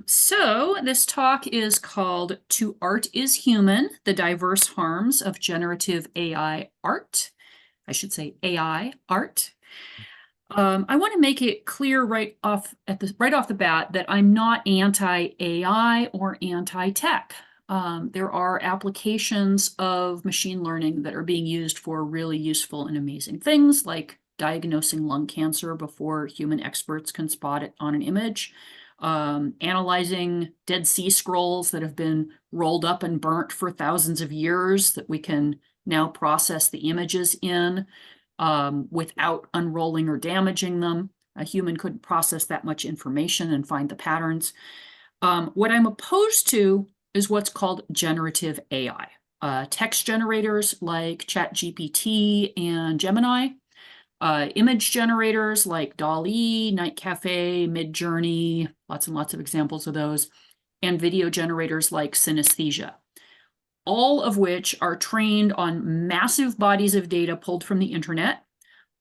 So this talk is called To Art is Human, The Diverse Harms of Generative AI Art. I should say AI art. I want to make it clear right off the bat that I'm not anti-AI or anti-tech. There are applications of machine learning that are being used for really useful and amazing things, like diagnosing lung cancer before human experts can spot it on an image, analyzing Dead Sea Scrolls that have been rolled up and burnt for thousands of years that we can now process the images in without unrolling or damaging them. A human couldn't process that much information and find the patterns. What I'm opposed to is what's called generative AI. Text generators like ChatGPT and Gemini, image generators like DALL-E, Night Cafe, Midjourney, lots and lots of examples of those, and video generators like Synesthesia, all of which are trained on massive bodies of data pulled from the internet,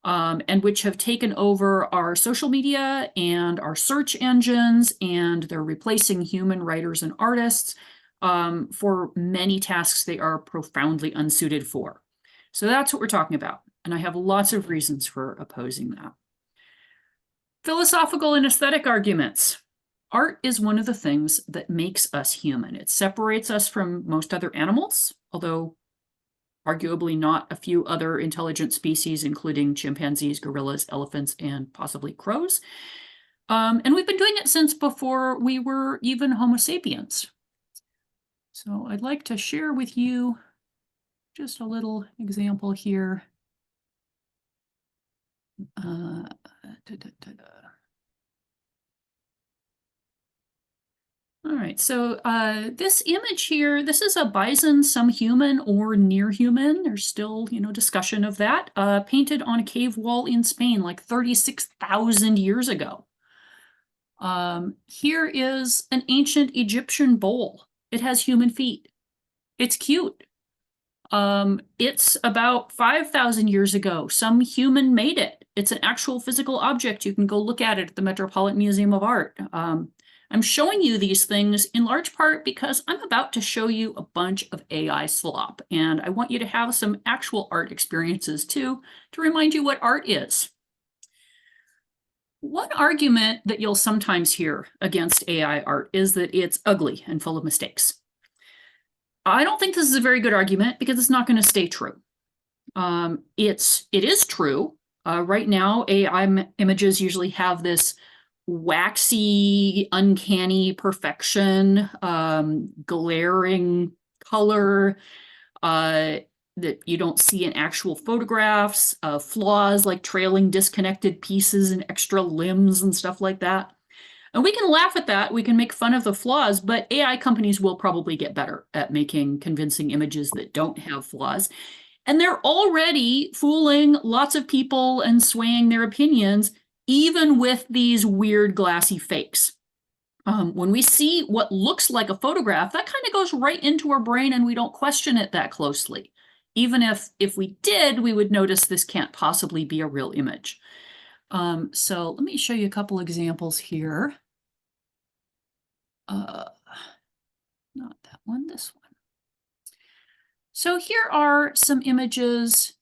and which have taken over our social media and our search engines, and they're replacing human writers and artists for many tasks they are profoundly unsuited for. So that's what we're talking about, and I have lots of reasons for opposing that. Philosophical and aesthetic arguments. Art is one of the things that makes us human. It separates us from most other animals, although arguably not a few other intelligent species, including chimpanzees, gorillas, elephants, and possibly crows. And we've been doing it since before we were even Homo sapiens. So I'd like to share with you just a little example here. All right, so this image here, this is a bison, some human or near human. There's still, discussion of that, painted on a cave wall in Spain like 36,000 years ago. Here is an ancient Egyptian bowl. It has human feet. It's cute. It's about 5,000 years ago. Some human made it. It's an actual physical object. You can go look at it at the Metropolitan Museum of Art. I'm showing you these things in large part because I'm about to show you a bunch of AI slop, and I want you to have some actual art experiences too, to remind you what art is. One argument that you'll sometimes hear against AI art is that it's ugly and full of mistakes. I don't think this is a very good argument because it's not going to stay true. It is true. Right now, AI images usually have this waxy, uncanny perfection, glaring color that you don't see in actual photographs, flaws like trailing disconnected pieces and extra limbs and stuff like that. And we can laugh at that, we can make fun of the flaws, but AI companies will probably get better at making convincing images that don't have flaws. And they're already fooling lots of people and swaying their opinions, even with these weird glassy fakes. When we see what looks like a photograph, that kind of goes right into our brain and we don't question it that closely. Even if we did, we would notice this can't possibly be a real image. So let me show you a couple examples here. Not that one, this one. So here are some images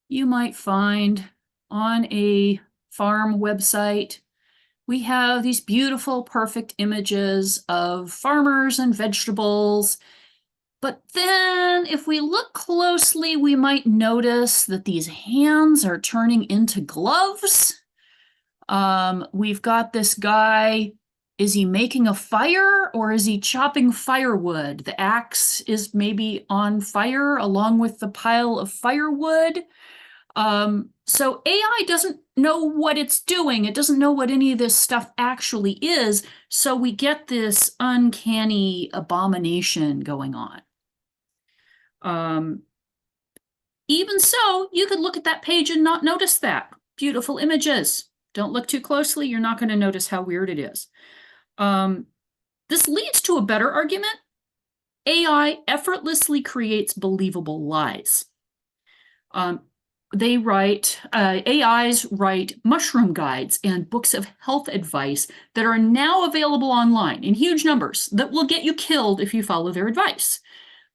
you might find on a farm website. We have these beautiful, perfect images of farmers and vegetables. But then if we look closely, we might notice that these hands are turning into gloves. We've got this guy. Is he making a fire or is he chopping firewood? The axe is maybe on fire along with the pile of firewood. So AI doesn't know what it's doing. It doesn't know what any of this stuff actually is. So we get this uncanny abomination going on. Even so, you could look at that page and not notice that. Beautiful images. Don't look too closely. You're not going to notice how weird it is. This leads to a better argument. AI effortlessly creates believable lies. AIs write mushroom guides and books of health advice that are now available online in huge numbers that will get you killed if you follow their advice.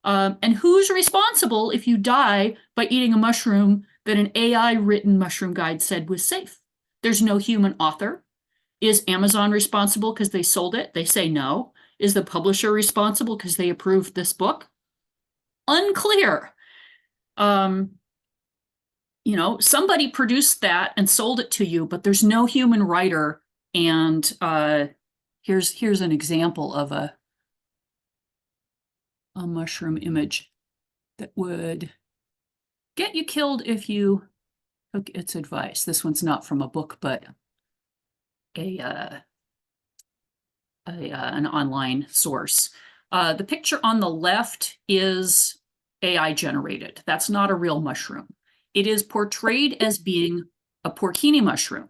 And who's responsible if you die by eating a mushroom that an AI written mushroom guide said was safe? There's no human author. Is Amazon responsible because they sold it? They say no. Is the publisher responsible because they approved this book? Unclear. Somebody produced that and sold it to you, but there's no human writer. And here's an example of a mushroom image that would get you killed if you took its advice. This one's not from a book, but an online source. The picture on the left is AI generated. That's not a real mushroom. It is portrayed as being a porcini mushroom.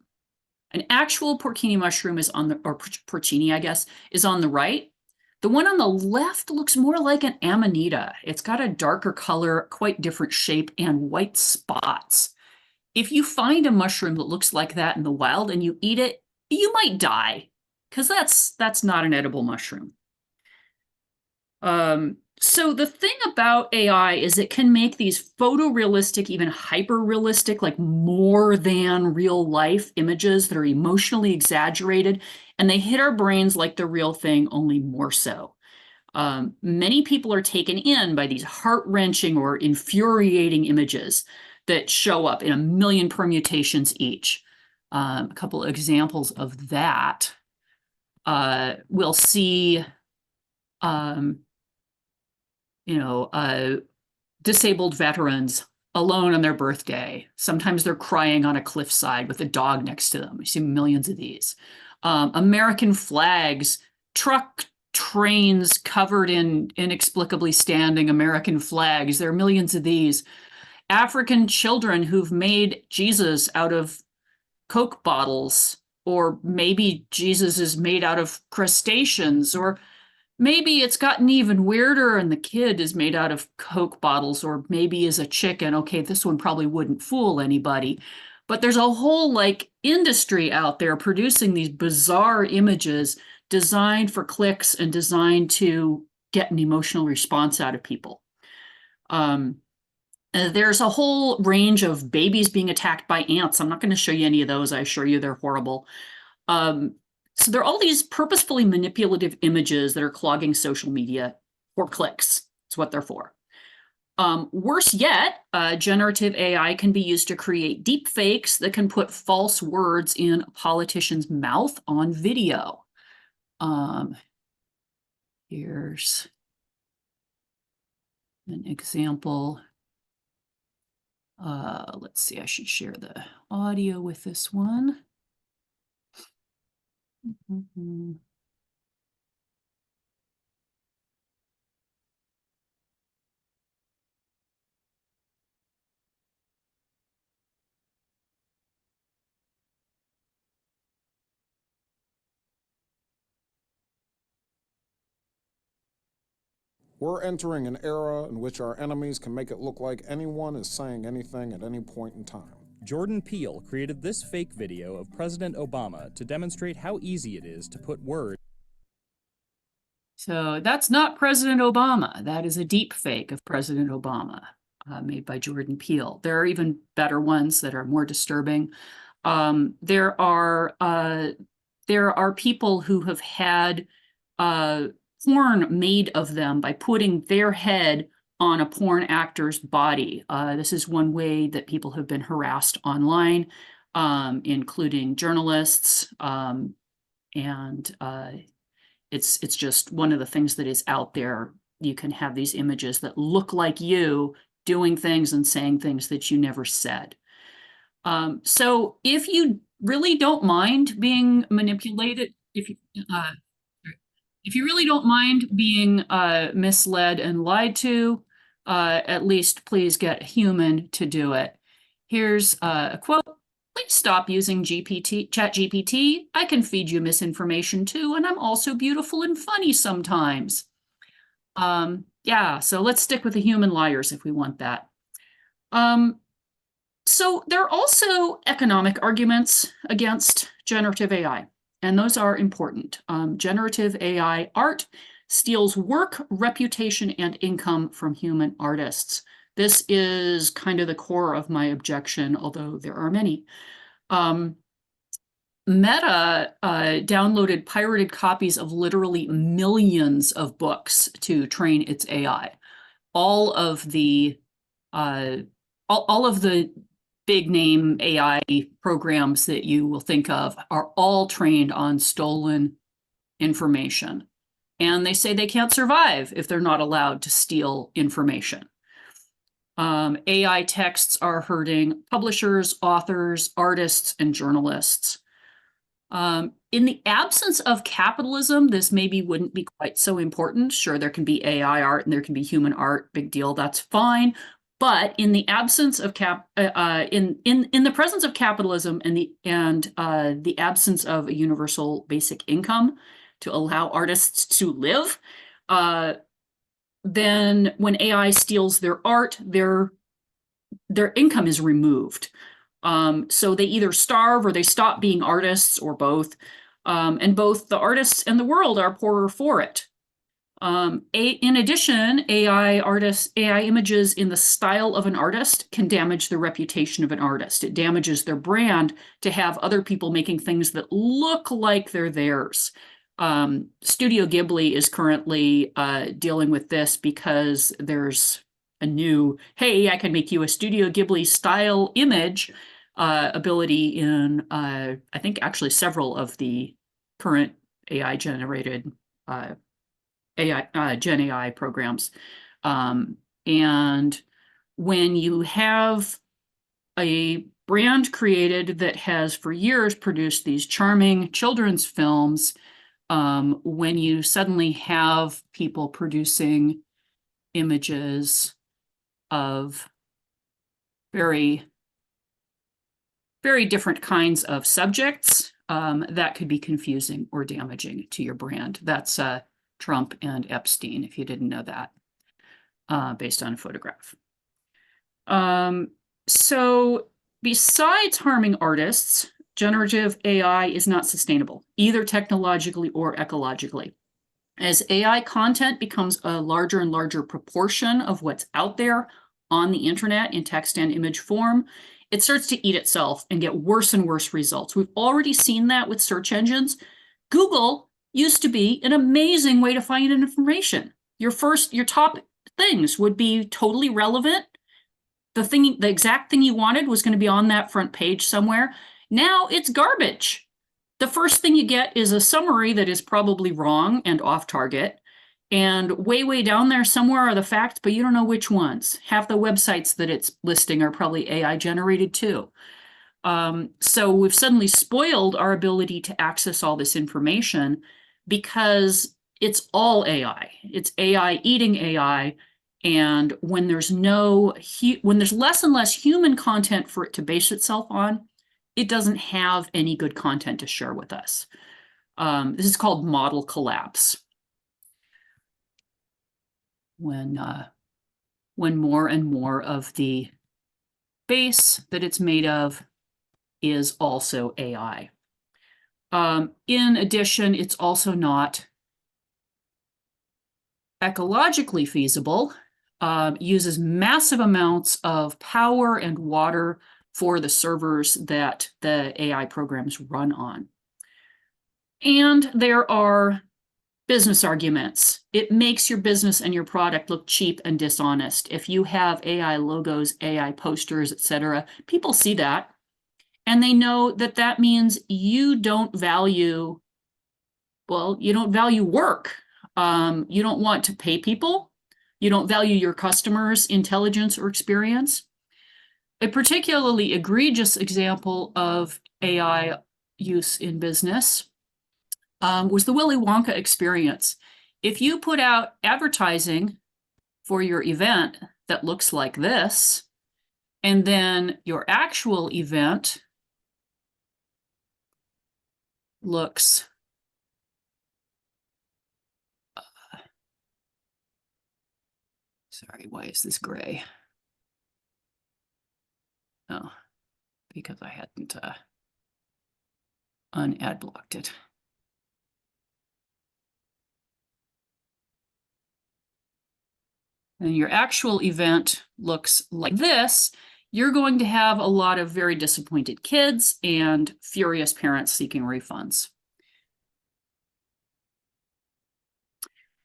An actual porcini mushroom is on the, or porcini, I guess, is on the right. The one on the left looks more like an amanita. It's got a darker color, quite different shape, and white spots. If you find a mushroom that looks like that in the wild and you eat it, you might die, because that's not an edible mushroom. So the thing about AI is it can make these photorealistic, even hyper-realistic, like more than real life images that are emotionally exaggerated, and they hit our brains like the real thing, only more so. Many people are taken in by these heart-wrenching or infuriating images that show up in a million permutations each. A couple of examples of that. We'll see disabled veterans alone on their birthday. Sometimes they're crying on a cliffside with a dog next to them. You see millions of these. American flags, truck trains covered in inexplicably standing American flags. There are millions of these. African children who've made Jesus out of Coke bottles, or maybe Jesus is made out of crustaceans, or maybe it's gotten even weirder and the kid is made out of Coke bottles, or maybe is a chicken. Okay, this one probably wouldn't fool anybody. But there's a whole industry out there producing these bizarre images designed for clicks and designed to get an emotional response out of people. There's a whole range of babies being attacked by ants. I'm not going to show you any of those. I assure you they're horrible. So there are all these purposefully manipulative images that are clogging social media for clicks. That's what they're for. Worse yet, generative AI can be used to create deep fakes that can put false words in a politician's mouth on video. Here's an example. Let's see, I should share the audio with this one. We're entering an era in which our enemies can make it look like anyone is saying anything at any point in time. Jordan Peele created this fake video of President Obama to demonstrate how easy it is to put words. So that's not President Obama. That is a deep fake of President Obama made by Jordan Peele. There are even better ones that are more disturbing. There are people who have had porn made of them by putting their head on a porn actor's body. This is one way that people have been harassed online, including journalists, and it's just one of the things that is out there. You can have these images that look like you doing things and saying things that you never said. So if you really don't mind being manipulated, if you really don't mind being misled and lied to, at least please get a human to do it. Here's a quote. Please stop using ChatGPT. I can feed you misinformation too, and I'm also beautiful and funny sometimes. Yeah, so let's stick with the human liars if we want that. So there are also economic arguments against generative AI, and those are important. Generative AI art steals work, reputation, and income from human artists. This is kind of the core of my objection, although there are many. Meta downloaded pirated copies of literally millions of books to train its AI. All of the big name AI programs that you will think of are all trained on stolen information. And they say they can't survive if they're not allowed to steal information. AI texts are hurting publishers, authors, artists, and journalists. In the absence of capitalism, this maybe wouldn't be quite so important. Sure, there can be AI art and there can be human art, big deal, that's fine. But in the absence of in the presence of capitalism and the absence of a universal basic income to allow artists to live, then when AI steals their art, their income is removed. So they either starve or they stop being artists or both. And both the artists and the world are poorer for it. In addition, AI images in the style of an artist can damage the reputation of an artist. It damages their brand to have other people making things that look like they're theirs. Studio Ghibli is currently dealing with this because there's a new, hey, I can make you a Studio Ghibli style image ability in, I think, actually several of the current AI generated Gen AI programs. And when you have a brand created that has for years produced these charming children's films, when you suddenly have people producing images of very, very different kinds of subjects, that could be confusing or damaging to your brand. That's Trump and Epstein, if you didn't know that, based on a photograph. So besides harming artists, generative AI is not sustainable, either technologically or ecologically. As AI content becomes a larger and larger proportion of what's out there on the internet in text and image form, it starts to eat itself and get worse and worse results. We've already seen that with search engines. Google used to be an amazing way to find information. Your top things would be totally relevant. The exact thing you wanted was going to be on that front page somewhere. Now it's garbage. The first thing you get is a summary that is probably wrong and off target. And way down there somewhere are the facts, but you don't know which ones. Half the websites that it's listing are probably AI generated too. So we've suddenly spoiled our ability to access all this information because it's all AI. It's AI eating AI. And when there's less and less human content for it to base itself on, it doesn't have any good content to share with us. This is called model collapse. When more and more of the base that it's made of is also AI. In addition, it's also not ecologically feasible, uses massive amounts of power and water for the servers that the AI programs run on. And there are business arguments. It makes your business and your product look cheap and dishonest. If you have AI logos, AI posters, etc., people see that. And they know that that means you don't value, you don't value work. You don't want to pay people. You don't value your customers' intelligence or experience. A particularly egregious example of AI use in business was the Willy Wonka experience. If you put out advertising for your event that looks like this, and then your actual event looks sorry, why is this gray? Oh, because I hadn't unad blocked it. And your actual event looks like this. You're going to have a lot of very disappointed kids and furious parents seeking refunds.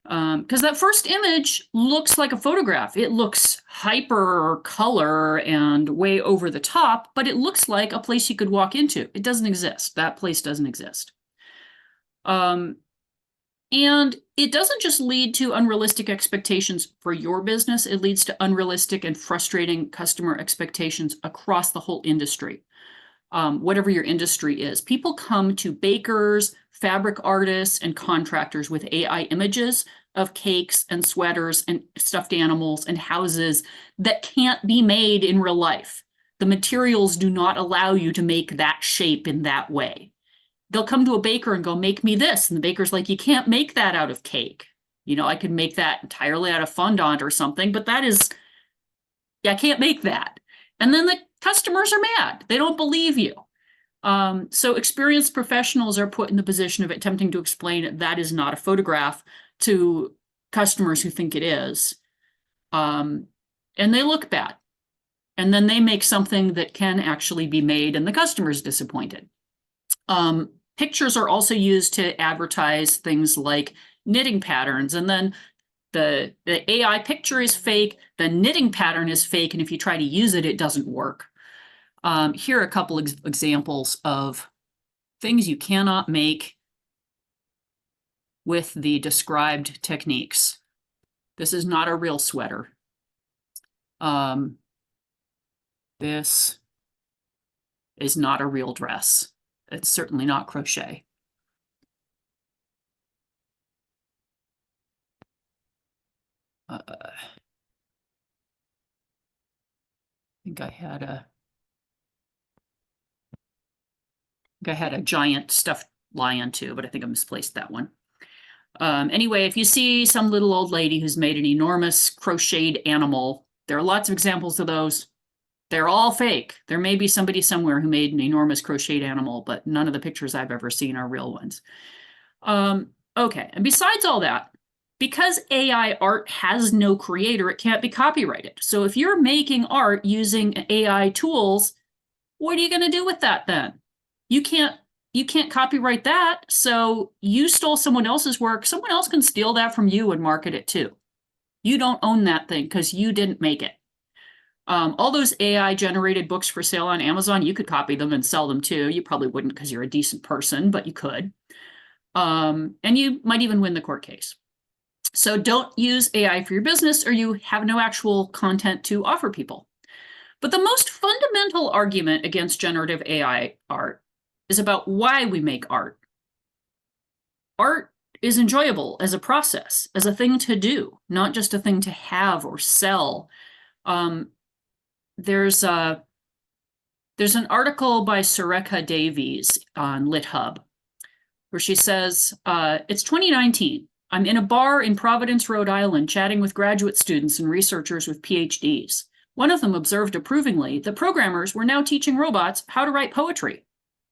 Because that first image looks like a photograph. It looks hyper color and way over the top, but it looks like a place you could walk into. It doesn't exist. That place doesn't exist. And it doesn't just lead to unrealistic expectations for your business. It leads to unrealistic and frustrating customer expectations across the whole industry. Whatever your industry is. People come to bakers, fabric artists, and contractors with AI images of cakes and sweaters and stuffed animals and houses that can't be made in real life. The materials do not allow you to make that shape in that way. They'll come to a baker and go, make me this. And the baker's like, you can't make that out of cake. You know, I could make that entirely out of fondant or something, but that is, I can't make that. And then the customers are mad. They don't believe you. So experienced professionals are put in the position of attempting to explain that is not a photograph to customers who think it is. And they look bad. And then they make something that can actually be made and the customer's disappointed. Pictures are also used to advertise things like knitting patterns. And then the AI picture is fake, the knitting pattern is fake, and if you try to use it, it doesn't work. Here are a couple examples of things you cannot make with the described techniques. This is not a real sweater. This is not a real dress. It's certainly not crochet. I think I had a giant stuffed lion too, but I think I misplaced that one. Anyway, if you see some little old lady who's made an enormous crocheted animal, there are lots of examples of those. They're all fake. There may be somebody somewhere who made an enormous crocheted animal, but none of the pictures I've ever seen are real ones. Okay, and besides all that, because AI art has no creator, it can't be copyrighted. So if you're making art using AI tools, what are you going to do with that then? You can't copyright that. So you stole someone else's work. Someone else can steal that from you and market it too. You don't own that thing because you didn't make it. All those AI generated books for sale on Amazon, you could copy them and sell them too. You probably wouldn't because you're a decent person, but you could. And you might even win the court case. So don't use AI for your business or you have no actual content to offer people. But the most fundamental argument against generative AI art is about why we make art. Art is enjoyable as a process, as a thing to do, not just a thing to have or sell. There's an article by Sureka Davies on LitHub where she says, it's 2019. I'm in a bar in Providence, Rhode Island, chatting with graduate students and researchers with PhDs. One of them observed approvingly that programmers were now teaching robots how to write poetry.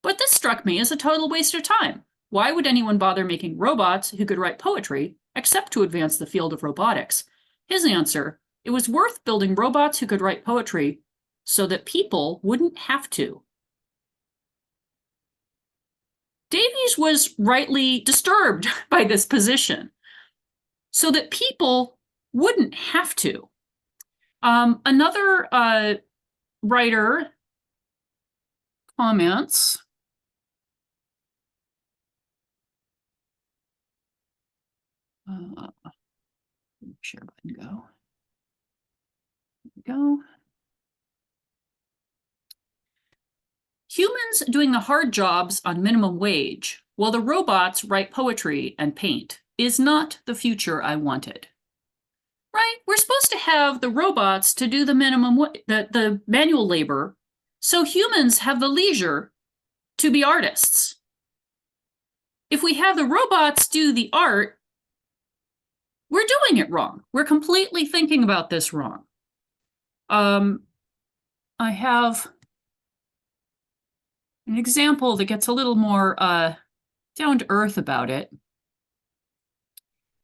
But this struck me as a total waste of time. Why would anyone bother making robots who could write poetry except to advance the field of robotics? His answer, it was worth building robots who could write poetry so that people wouldn't have to. Davies was rightly disturbed by this position, so that people wouldn't have to. Another writer comments, share button go. Humans doing the hard jobs on minimum wage, while the robots write poetry and paint, is not the future I wanted. Right? We're supposed to have the robots to do the the manual labor, so humans have the leisure to be artists. If we have the robots do the art, we're doing it wrong. We're completely thinking about this wrong. I have An example that gets a little more down to earth about it.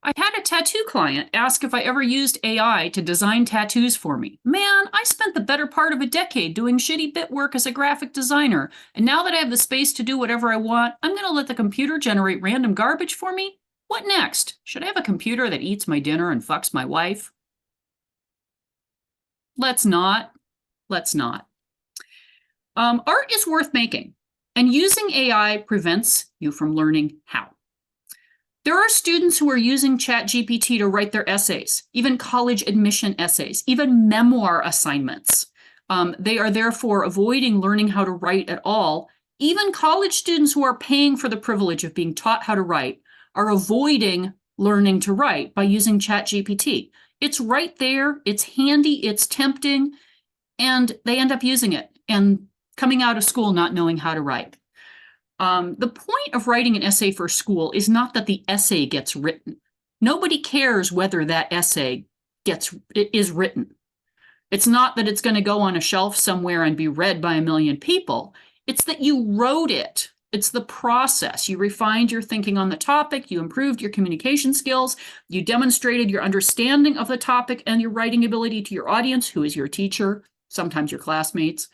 I had a tattoo client ask if I ever used AI to design tattoos for me. Man, I spent the better part of a decade doing shitty bit work as a graphic designer, and now that I have the space to do whatever I want, I'm going to let the computer generate random garbage for me? What next? Should I have a computer that eats my dinner and fucks my wife? Let's not. Let's not. Art is worth making, and using AI prevents you from learning how. There are students who are using ChatGPT to write their essays, even college admission essays, even memoir assignments. They are therefore avoiding learning how to write at all. Even college students who are paying for the privilege of being taught how to write are avoiding learning to write by using ChatGPT. It's right there, it's handy, it's tempting, and they end up using it and coming out of school not knowing how to write. The point of writing an essay for school is not that the essay gets written. Nobody cares whether that essay is written. It's not that it's going to go on a shelf somewhere and be read by a million people. It's that you wrote it. It's the process. You refined your thinking on the topic. You improved your communication skills. You demonstrated your understanding of the topic and your writing ability to your audience, who is your teacher, sometimes your classmates.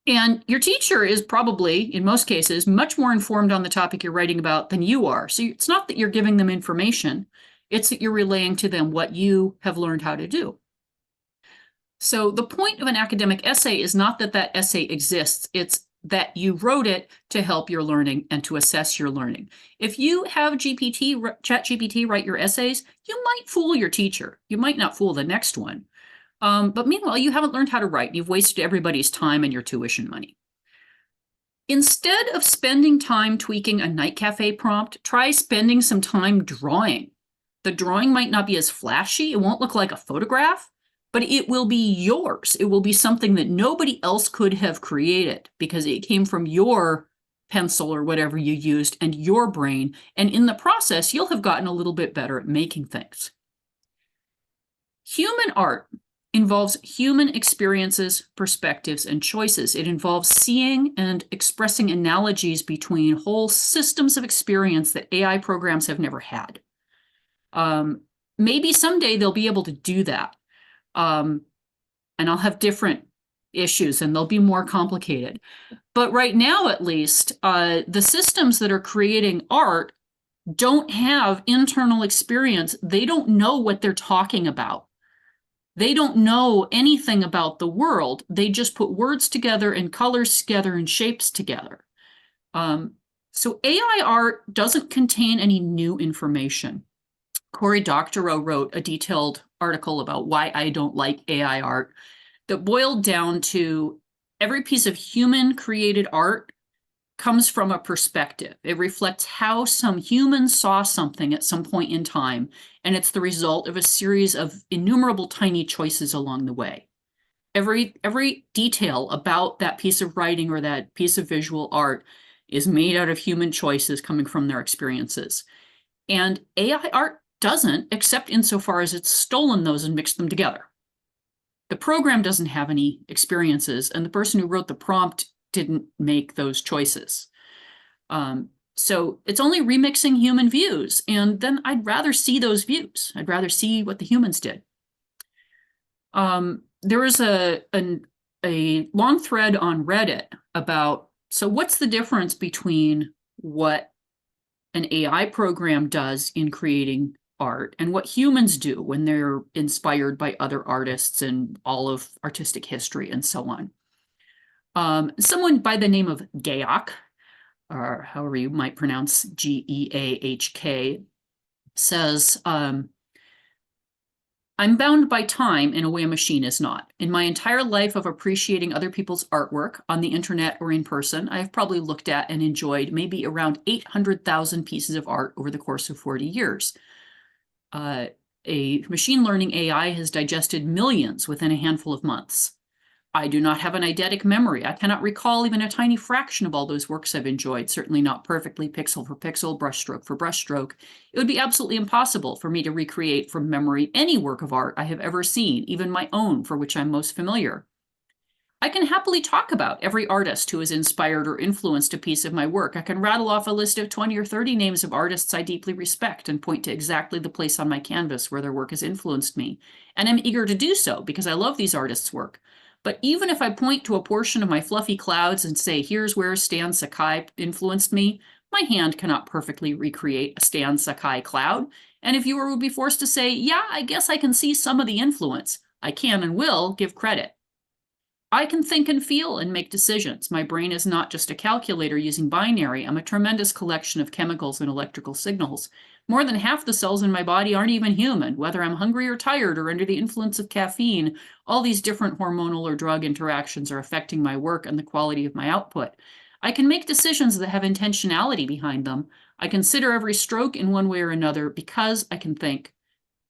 And your teacher is probably, in most cases, much more informed on the topic you're writing about than you are. So it's not that you're giving them information, it's that you're relaying to them what you have learned how to do. So the point of an academic essay is not that that essay exists, it's that you wrote it to help your learning and to assess your learning. If you have ChatGPT write your essays, you might fool your teacher. You might not fool the next one. But meanwhile, you haven't learned how to write. You've wasted everybody's time and your tuition money. Instead of spending time tweaking a night cafe prompt, try spending some time drawing. The drawing might not be as flashy. It won't look like a photograph, but it will be yours. It will be something that nobody else could have created because it came from your pencil or whatever you used and your brain. And in the process, you'll have gotten a little bit better at making things. Human art involves human experiences, perspectives, and choices. It involves seeing and expressing analogies between whole systems of experience that AI programs have never had. Maybe someday they'll be able to do that. And I'll have different issues and they'll be more complicated. But right now, at least, the systems that are creating art don't have internal experience. They don't know what they're talking about. They don't know anything about the world. They just put words together and colors together and shapes together. So AI art doesn't contain any new information. Cory Doctorow wrote a detailed article about why I don't like AI art that boiled down to every piece of human created art comes from a perspective. It reflects how some human saw something at some point in time, and it's the result of a series of innumerable tiny choices along the way. Every detail about that piece of writing or that piece of visual art is made out of human choices coming from their experiences. And AI art doesn't, except insofar as it's stolen those and mixed them together. The program doesn't have any experiences, and the person who wrote the prompt didn't make those choices. So it's only remixing human views, and then I'd rather see those views. I'd rather see what the humans did. There was a long thread on Reddit about, so what's the difference between what an AI program does in creating art and what humans do when they're inspired by other artists and all of artistic history and so on. Someone by the name of Geahk, or however you might pronounce Geahk, says, I'm bound by time in a way a machine is not. In my entire life of appreciating other people's artwork on the internet or in person, I have probably looked at and enjoyed maybe around 800,000 pieces of art over the course of 40 years. A machine learning AI has digested millions within a handful of months. I do not have an eidetic memory. I cannot recall even a tiny fraction of all those works I've enjoyed, certainly not perfectly pixel for pixel, brushstroke for brushstroke. It would be absolutely impossible for me to recreate from memory any work of art I have ever seen, even my own, for which I'm most familiar. I can happily talk about every artist who has inspired or influenced a piece of my work. I can rattle off a list of 20 or 30 names of artists I deeply respect and point to exactly the place on my canvas where their work has influenced me. And I'm eager to do so because I love these artists' work. But even if I point to a portion of my fluffy clouds and say, here's where Stan Sakai influenced me, my hand cannot perfectly recreate a Stan Sakai cloud. And a viewer would be forced to say, yeah, I guess I can see some of the influence. I can and will give credit. I can think and feel and make decisions. My brain is not just a calculator using binary. I'm a tremendous collection of chemicals and electrical signals. More than half the cells in my body aren't even human. Whether I'm hungry or tired or under the influence of caffeine, all these different hormonal or drug interactions are affecting my work and the quality of my output. I can make decisions that have intentionality behind them. I consider every stroke in one way or another because I can think.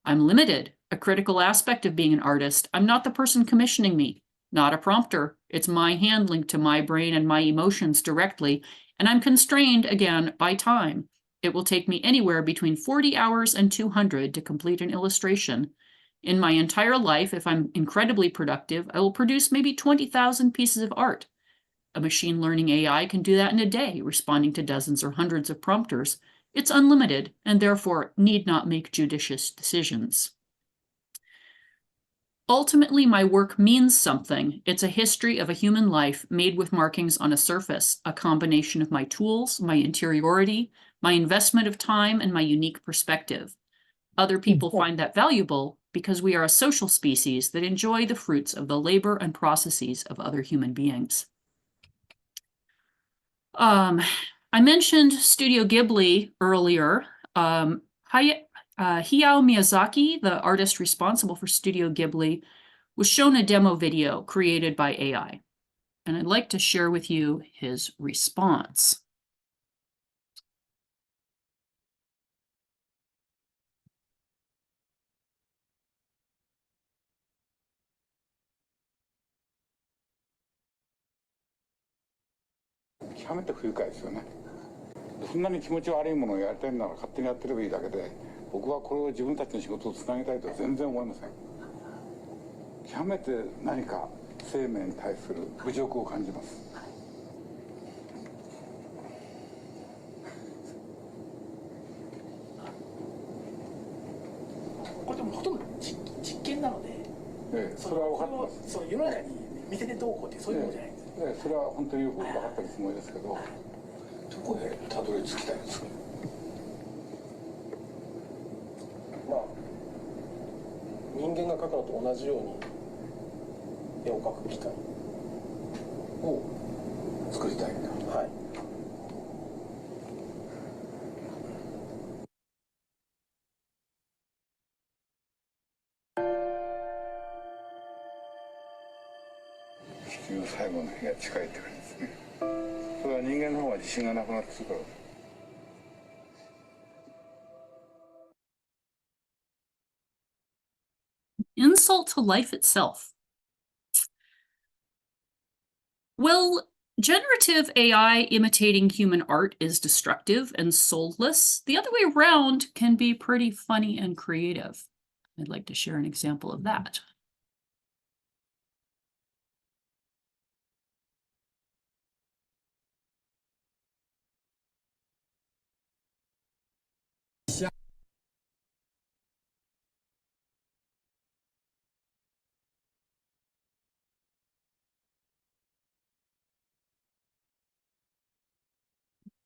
I'm limited, a critical aspect of being an artist. I'm not the person commissioning me. Not a prompter. It's my hand linked to my brain and my emotions directly, and I'm constrained, again, by time. It will take me anywhere between 40 hours and 200 to complete an illustration. In my entire life, if I'm incredibly productive, I will produce maybe 20,000 pieces of art. A machine learning AI can do that in a day, responding to dozens or hundreds of prompters. It's unlimited, and therefore need not make judicious decisions. Ultimately, my work means something. It's a history of a human life made with markings on a surface, a combination of my tools, my interiority, my investment of time, and my unique perspective. Other people find that valuable because we are a social species that enjoy the fruits of the labor and processes of other human beings. I mentioned Studio Ghibli earlier. Hayao Miyazaki, the artist responsible for Studio Ghibli, was shown a demo video created by AI. And I'd like to share with you his response.極めて不愉快ですよね。そんなに気持ち悪いものをやりたいなら勝手にやってればいいだけで、僕はこれを自分たちの仕事をつなげたいとは全然思いません。極めて何か生命に対する侮辱を感じます。これでもほとんど実験なので、それは分かってます。その世の中に見せてどうこうってそういうものじゃないんです。それは本当によく分かってるつもりですけど、どこへたどり着きたいんですか。まあ人間が描くのと同じように絵を描く機械を作りたいんだ。はい。地球の最後の日が近いって感じですね。それは人間の方が自信がなくなってくるから。Insult to life itself. Well, generative AI imitating human art is destructive and soulless. The other way around can be pretty funny and creative. I'd like to share an example of that.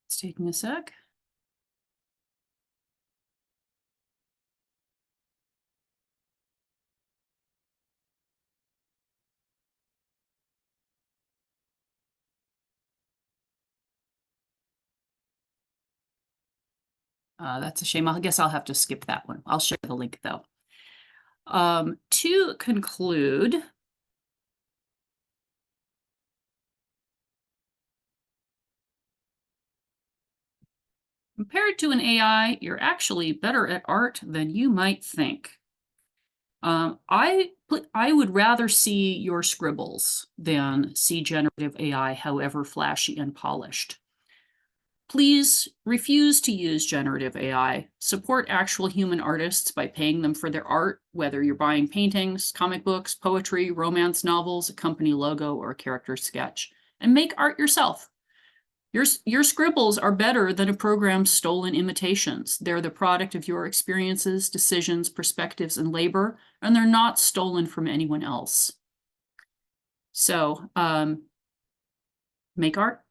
It's taking a sec. That's a shame. I guess I'll have to skip that one. I'll share the link though. To conclude, compared to an AI, you're actually better at art than you might think. I would rather see your scribbles than see generative AI, however flashy and polished. Please refuse to use generative AI. Support actual human artists by paying them for their art, whether you're buying paintings, comic books, poetry, romance novels, a company logo, or a character sketch. And make art yourself. Your scribbles are better than a program's stolen imitations. They're the product of your experiences, decisions, perspectives, and labor, and they're not stolen from anyone else. So, make art.